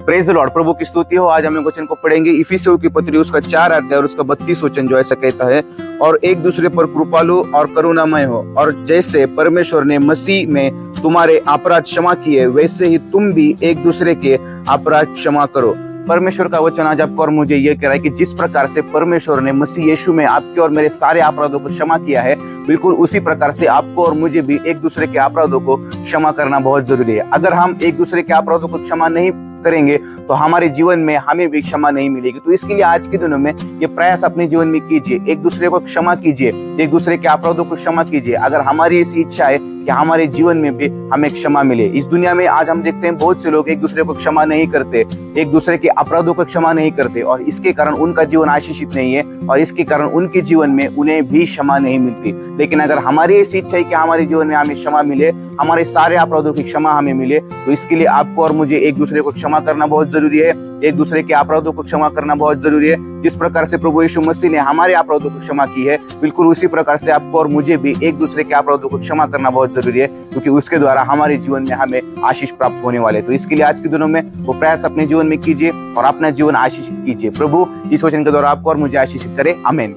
Praise the Lord. प्रभु की स्तुति हो। आज हम वचन को पढ़ेंगे इफिसियों की पत्री उसका 4 अध्याय और उसका 32 वचन जो ऐसा कहता है, और एक दूसरे पर कृपालु और करुणामय हो, और जैसे परमेश्वर ने मसीह में तुम्हारे अपराध क्षमा किए वैसे ही तुम भी एक दूसरे के अपराध क्षमा करो। परमेश्वर का वचन आज आपको और मुझे यह कह रहा है कि जिस प्रकार से परमेश्वर ने मसीह यीशु में आपके और मेरे सारे अपराधों को क्षमा किया है, बिल्कुल उसी प्रकार से आपको और मुझे भी एक दूसरे के अपराधों को क्षमा करना बहुत जरूरी है। अगर हम एक दूसरे के अपराधों को क्षमा नहीं करेंगे तो हमारे जीवन में हमें भी क्षमा नहीं मिलेगी। तो इसके लिए आज के दिनों में ये प्रयास अपने जीवन में कीजिए, एक दूसरे को क्षमा कीजिए, एक दूसरे के अपराधों को क्षमा कीजिए। अगर हमारी ऐसी इच्छा है कि हमारे जीवन में भी हमें क्षमा मिले। इस दुनिया में आज हम देखते हैं बहुत से लोग एक दूसरे को क्षमा नहीं करते, एक दूसरे के अपराधों को क्षमा नहीं करते, और इसके कारण उनका जीवन आशीषित नहीं है, और इसके कारण उनके जीवन में उन्हें भी क्षमा नहीं मिलती। लेकिन अगर हमारी ऐसी इच्छा है कि हमारे जीवन में हमें क्षमा मिले, हमारे सारे अपराधों की क्षमा हमें मिले, तो इसके लिए आपको और मुझे एक दूसरे को क्षमा करना बहुत जरूरी है, एक दूसरे के अपराधों को क्षमा करना बहुत जरूरी है। जिस प्रकार से प्रभु यीशु मसीह ने हमारे अपराधों को क्षमा की है, बिल्कुल उसी प्रकार से आपको और मुझे भी एक दूसरे के अपराधों को क्षमा करना बहुत जरूरी है, क्योंकि उसके द्वारा हमारे जीवन में हमें आशीष प्राप्त होने वाले। तो इसके लिए आज के दिनों में वो प्रयास अपने जीवन में कीजिए और अपना जीवन आशीषित कीजिए। प्रभु इस वचन के द्वारा आपको और मुझे आशीषित करे। आमीन।